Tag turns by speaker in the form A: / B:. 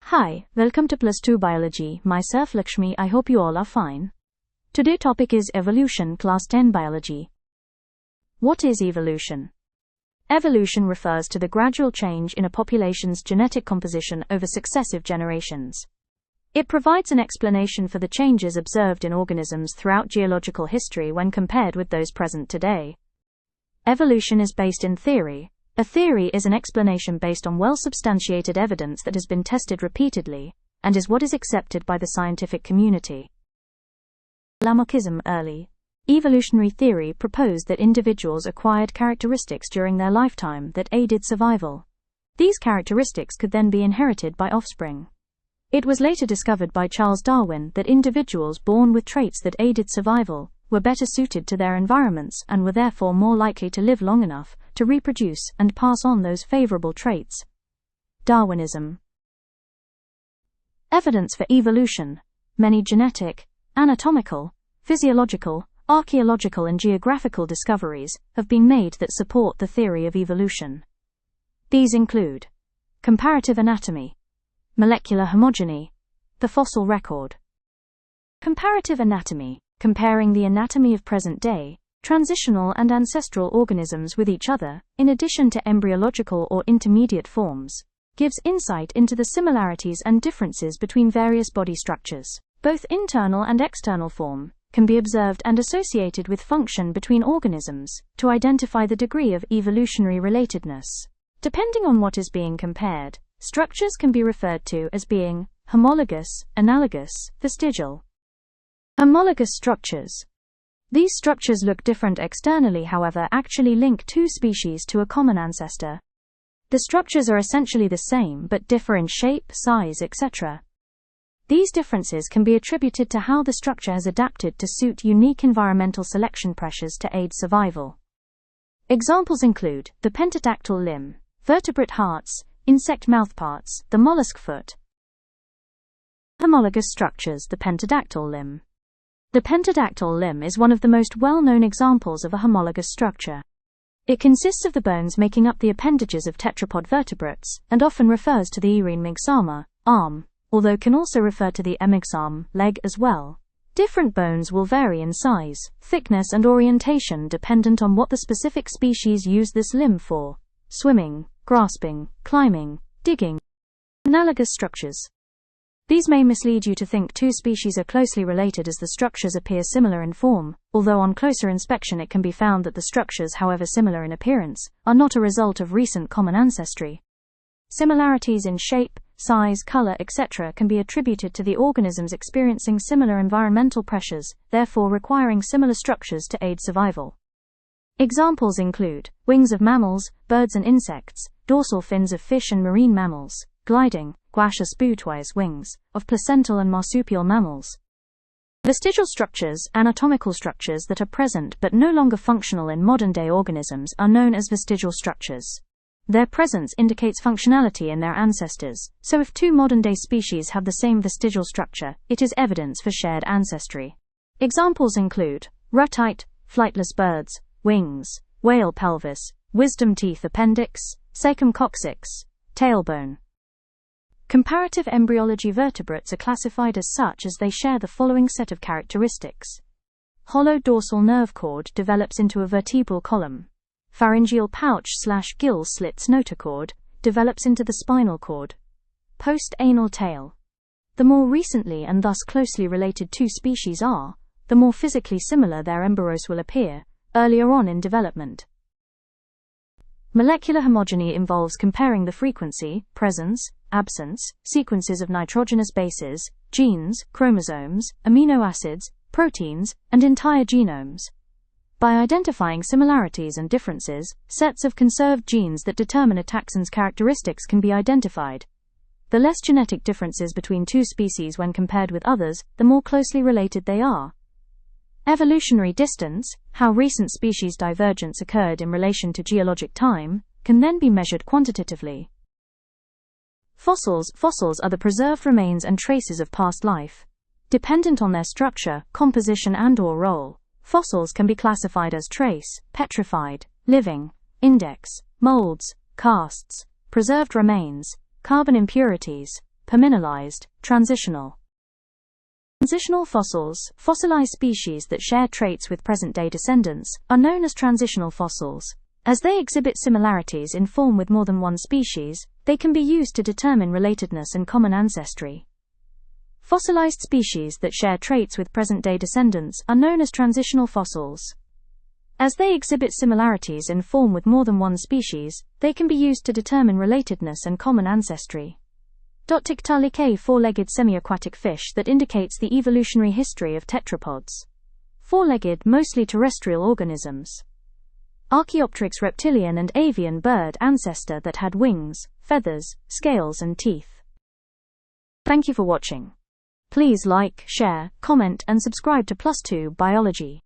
A: Hi, welcome to Plus 2 Biology. Myself Lakshmi, I hope you all are fine. Today topic is Evolution, Class 10 Biology. What is evolution? Evolution refers to the gradual change in a population's genetic composition over successive generations. It provides an explanation for the changes observed in organisms throughout geological history when compared with those present today. Evolution is based in theory. A theory is an explanation based on well-substantiated evidence that has been tested repeatedly, and is what is accepted by the scientific community. Lamarckism. Early evolutionary theory proposed that individuals acquired characteristics during their lifetime that aided survival. These characteristics could then be inherited by offspring. It was later discovered by Charles Darwin that individuals born with traits that aided survival were better suited to their environments and were therefore more likely to live long enough to reproduce and pass on those favorable traits. Darwinism. Evidence for evolution. Many genetic, anatomical, physiological, archaeological and geographical discoveries have been made that support the theory of evolution. These include comparative anatomy, molecular homogeny, the fossil record. Comparative anatomy, comparing the anatomy of present-day, transitional and ancestral organisms with each other, in addition to embryological or intermediate forms, gives insight into the similarities and differences between various body structures. Both internal and external form can be observed and associated with function between organisms to identify the degree of evolutionary relatedness. Depending on what is being compared, structures can be referred to as being homologous, analogous, vestigial. Homologous structures. These structures look different externally, however actually link two species to a common ancestor. The structures are essentially the same but differ in shape, size, etc. These differences can be attributed to how the structure has adapted to suit unique environmental selection pressures to aid survival. Examples include the pentadactyl limb, vertebrate hearts, insect mouthparts, the mollusk foot. Homologous structures. The pentadactyl limb. The pentadactyl limb is one of the most well-known examples of a homologous structure. It consists of the bones making up the appendages of tetrapod vertebrates, and often refers to the irene myxoma, arm, although can also refer to the emyxome, leg as well. Different bones will vary in size, thickness and orientation dependent on what the specific species use this limb for: swimming, grasping, climbing, digging. Analogous structures. These may mislead you to think two species are closely related as the structures appear similar in form, although on closer inspection it can be found that the structures, however similar in appearance, are not a result of recent common ancestry. Similarities in shape, size, color, etc. can be attributed to the organisms experiencing similar environmental pressures, therefore requiring similar structures to aid survival. Examples include wings of mammals, birds and insects, dorsal fins of fish and marine mammals, gliding, guacha sputwise wings, of placental and marsupial mammals. Vestigial structures. Anatomical structures that are present but no longer functional in modern-day organisms are known as vestigial structures. Their presence indicates functionality in their ancestors, so if two modern-day species have the same vestigial structure, it is evidence for shared ancestry. Examples include rutite, flightless birds, wings, whale pelvis, wisdom teeth appendix, cecum coccyx, tailbone. Comparative embryology. Vertebrates are classified as such as they share the following set of characteristics. Hollow dorsal nerve cord develops into a vertebral column. Pharyngeal pouch/gill slits notochord develops into the spinal cord. Post-anal tail. The more recently and thus closely related two species are, the more physically similar their embryos will appear, earlier on in development. Molecular homogeny involves comparing the frequency, presence, absence, sequences of nitrogenous bases, genes, chromosomes, amino acids, proteins, and entire genomes. By identifying similarities and differences, sets of conserved genes that determine a taxon's characteristics can be identified. The less genetic differences between two species when compared with others, the more closely related they are. Evolutionary distance, how recent species divergence occurred in relation to geologic time, can then be measured quantitatively. Fossils. Fossils are the preserved remains and traces of past life. Dependent on their structure, composition and/or role, fossils can be classified as trace, petrified, living, index, molds, casts, preserved remains, carbon impurities, permineralized, transitional. Transitional fossils, fossilized species that share traits with present-day descendants, are known as transitional fossils. As they exhibit similarities in form with more than one species, they can be used to determine relatedness and common ancestry. Fossilized species that share traits with present-day descendants are known as transitional fossils. As they exhibit similarities in form with more than one species, they can be used to determine relatedness and common ancestry. Tiktaalik, a four-legged semi-aquatic fish that indicates the evolutionary history of tetrapods. Four-legged, mostly terrestrial organisms. Archaeopteryx, reptilian and avian bird ancestor that had wings, feathers, scales and teeth. Thank you for watching. Please like, share, comment and subscribe to Plus2 Biology.